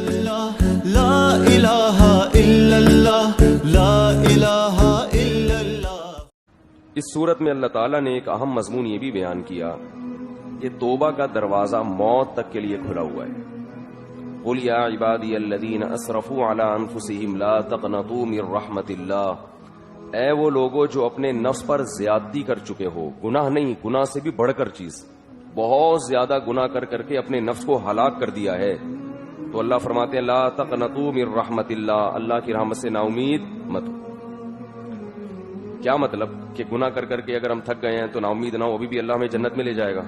اللہ لا الہ الا اللہ لا الہ الا اللہ۔ اس صورت میں اللہ تعالیٰ نے ایک اہم مضمون یہ بھی بیان کیا کہ توبہ کا دروازہ موت تک کے لیے کھلا ہوا ہے۔ قل یا عبادی الذین اسرفوا علی انفسہم لا تقنطوا من رحمت اللہ، اے وہ لوگوں جو اپنے نفس پر زیادتی کر چکے ہو، گناہ نہیں، گناہ سے بھی بڑھ کر چیز، بہت زیادہ گناہ کر کر کے اپنے نفس کو ہلاک کر دیا ہے، تو اللہ فرماتے ہیں لا تقنطوا من رحمت اللہ، اللہ کی رحمت سے نا امید مت ہو۔ کیا مطلب کہ گناہ کر کر کے اگر ہم تھک گئے ہیں تو نا امید نہ ہو، ابھی بھی اللہ ہمیں جنت میں لے جائے گا،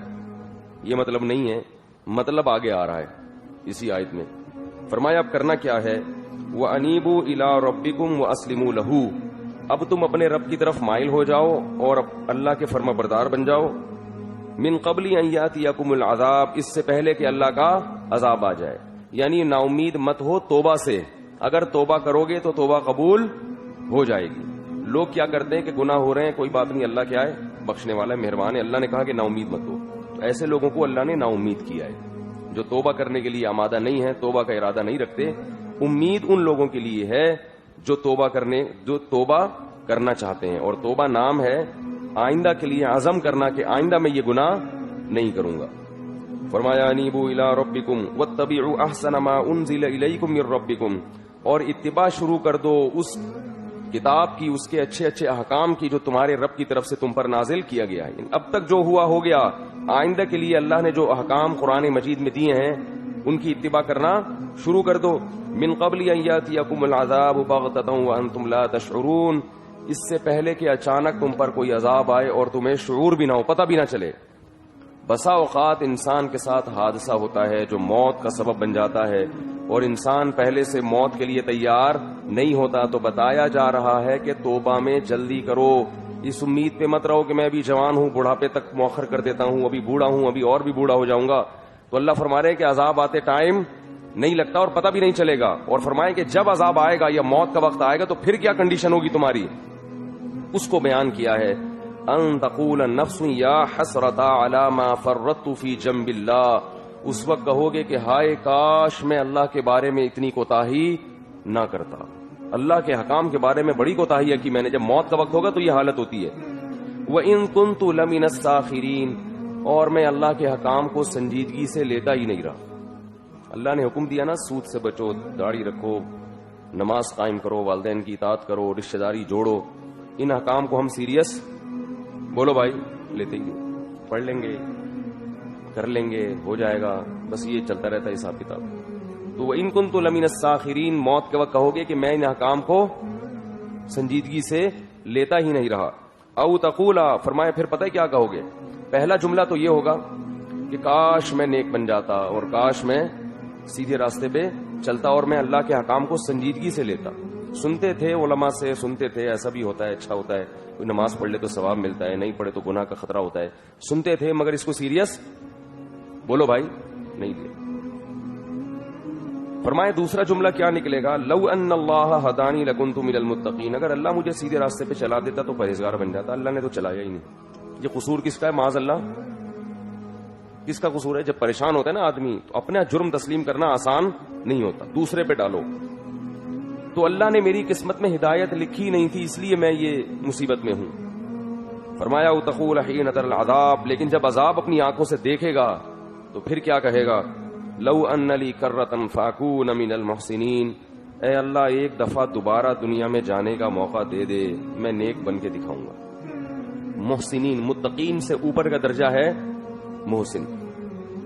یہ مطلب نہیں ہے۔ مطلب آگے آ رہا ہے اسی آیت میں، فرمایا اب کرنا کیا ہے، وَأَنِيبُوا إِلَىٰ رَبِّكُمْ وَأَسْلِمُوا لَهُ، اب تم اپنے رب کی طرف مائل ہو جاؤ اور اللہ کے فرما بردار بن جاؤ، من قبل ان یاتیکم العذاب، اس سے پہلے کہ اللہ کا عذاب آ جائے، یعنی نا امید مت ہو توبہ سے، اگر توبہ کرو گے تو توبہ قبول ہو جائے گی۔ لوگ کیا کرتے ہیں کہ گناہ ہو رہے ہیں، کوئی بات نہیں، اللہ کیا ہے، بخشنے والا ہے، مہربان ہے، اللہ نے کہا کہ نا امید مت ہو، تو ایسے لوگوں کو اللہ نے نا امید کیا ہے، جو توبہ کرنے کے لیے آمادہ نہیں ہے، توبہ کا ارادہ نہیں رکھتے۔ امید ان لوگوں کے لیے ہے جو توبہ کرنا چاہتے ہیں، اور توبہ نام ہے آئندہ کے لیے عزم کرنا کہ آئندہ میں یہ گناہ نہیں کروں گا۔ فرمایا انیبوا الی ربکم واتبعوا احسن ما انزل الیکم من ربکم، اور اتباع شروع کر دو اس کتاب کی، اس کے اچھے اچھے احکام کی جو تمہارے رب کی طرف سے تم پر نازل کیا گیا ہے۔ اب تک جو ہوا ہو گیا، آئندہ کے لیے اللہ نے جو احکام قرآن مجید میں دیے ہیں ان کی اتباع کرنا شروع کر دو۔ من قبل ان یاتیکم العذاب بغتۃ وانتم لا تشعرون، اس سے پہلے کہ اچانک تم پر کوئی عذاب آئے اور تمہیں شعور بھی نہ ہو، پتہ بھی نہ چلے۔ بسا اوقات انسان کے ساتھ حادثہ ہوتا ہے جو موت کا سبب بن جاتا ہے، اور انسان پہلے سے موت کے لیے تیار نہیں ہوتا، تو بتایا جا رہا ہے کہ توبہ میں جلدی کرو، اس امید پہ مت رہو کہ میں ابھی جوان ہوں، بڑھاپے تک مؤخر کر دیتا ہوں، ابھی بوڑھا ہوں، ابھی اور بھی بوڑھا ہو جاؤں گا۔ تو اللہ فرما رہے ہیں کہ عذاب آتے ٹائم نہیں لگتا اور پتہ بھی نہیں چلے گا، اور فرمائے کہ جب عذاب آئے گا یا موت کا وقت آئے گا تو پھر کیا کنڈیشن ہوگی تمہاری، اس کو بیان کیا ہے۔ ان تقول النفس یا حسرتا علی ما فرطت فی جنب اللہ، اس وقت کہو گے کہ ہائے کاش میں اللہ کے بارے میں اتنی کوتاہی نہ کرتا، اللہ کے حکام کے بارے میں بڑی کوتاہی ہے کہ میں نے، جب موت کا وقت ہوگا تو یہ حالت ہوتی ہے۔ وَإِن كُنتُ لَمِنَ السَّاخِرِينَ، اور میں اللہ کے حکام کو سنجیدگی سے لیتا ہی نہیں رہا۔ اللہ نے حکم دیا نا سود سے بچو، داڑھی رکھو، نماز قائم کرو، والدین کی اطاعت کرو، رشتہ داری جوڑو، ان حکام کو ہم سیریس بولو بھائی لیتے ہی، پڑھ لیں گے، کر لیں گے، ہو جائے گا، بس یہ چلتا رہتا ہے حساب کتاب۔ تو وَإِن كُنتُ لَمِنَ السَّاخِرِينَ، موت کے وقت کہو گے کہ میں ان حکام کو سنجیدگی سے لیتا ہی نہیں رہا۔ او تقولا، فرمایا پھر پتہ ہے کیا کہو گے، پہلا جملہ تو یہ ہوگا کہ کاش میں نیک بن جاتا، اور کاش میں سیدھے راستے پہ چلتا، اور میں اللہ کے حکام کو سنجیدگی سے لیتا۔ سنتے تھے علماء سے، سنتے تھے ایسا بھی ہوتا ہے، اچھا ہوتا ہے، کوئی نماز پڑھ لے تو ثواب ملتا ہے، نہیں پڑھے تو گناہ کا خطرہ ہوتا ہے، سنتے تھے مگر اس کو سیریس بولو بھائی نہیں لیا۔ فرمائے دوسرا جملہ کیا نکلے گا، لو ان اللہ ہدانی لکنت من المتقین، اگر اللہ مجھے سیدھے راستے پہ چلا دیتا تو پرہیزگار بن جاتا، اللہ نے تو چلایا ہی نہیں۔ یہ قصور کس کا ہے معاذ اللہ، کس کا قصور ہے؟ جب پریشان ہوتا ہے نا آدمی تو اپنا جرم تسلیم کرنا آسان نہیں ہوتا، دوسرے پہ ڈالو۔ تو اللہ نے میری قسمت میں ہدایت لکھی نہیں تھی، اس لیے میں یہ مصیبت میں ہوں۔ فرمایا تقول حین تر العذاب، لیکن جب عذاب اپنی آنکھوں سے دیکھے گا تو پھر کیا کہے گا، لو ان لی کرۃ فاکون من المحسنین، اے اللہ ایک دفعہ دوبارہ دنیا میں جانے کا موقع دے دے، میں نیک بن کے دکھاؤں گا۔ محسنین، متقین سے اوپر کا درجہ ہے محسن۔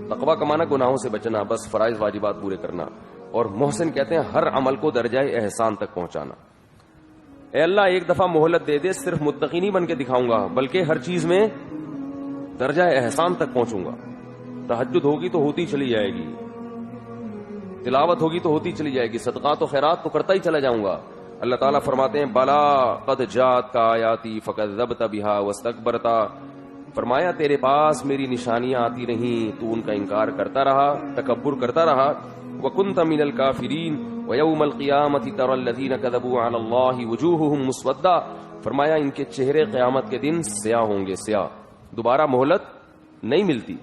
تقویٰ کا معنی گناہوں سے بچنا، بس فرائض واجبات پورے کرنا، اور محسن کہتے ہیں ہر عمل کو درجہ احسان تک پہنچانا۔ اے اللہ ایک دفعہ مہلت دے دے، صرف متقی نہیں بن کے دکھاؤں گا بلکہ ہر چیز میں درجہ احسان تک پہنچوں گا۔ تہجد ہوگی تو ہوتی چلی جائے گی، تلاوت ہوگی تو ہوتی چلی جائے گی، صدقات و خیرات تو کرتا ہی چلا جاؤں گا۔ اللہ تعالیٰ فرماتے ہیں بلا قد جات کا آیاتی فکذبت بہا واستکبرتا، فرمایا تیرے پاس میری نشانیاں آتی رہیں، تو ان کا انکار کرتا رہا، تکبر کرتا رہا۔ وکنت من الکافرین ویوم القیامۃ تری الذین کذبوا علی اللہ وجوہہم مسودہ، فرمایا ان کے چہرے قیامت کے دن سیاہ ہوں گے، سیاہ، دوبارہ مہلت نہیں ملتی۔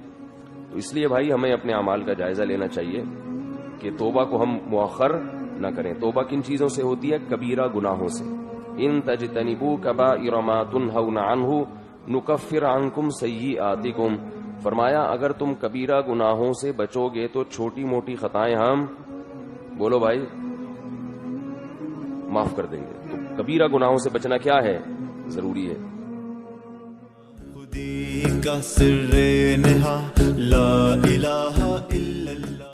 تو اس لیے بھائی ہمیں اپنے اعمال کا جائزہ لینا چاہیے، کہ توبہ کو ہم مؤخر نہ کریں. توبہ کن چیزوں سے ہوتی ہے؟ کبیرہ گناہوں سے. ان تجتنبوا کبائر ما تنہون عنہ نکفر عنکم سیئاتکم. فرمایا اگر تم کبیرہ گناہوں سے بچو گے تو چھوٹی موٹی خطائیں ہم بولو بھائی معاف کر دیں گے. تو کبیرہ گناہوں سے بچنا کیا ہے؟ ضروری ہے. خودی کا سر نہا لا الہ الا اللہ.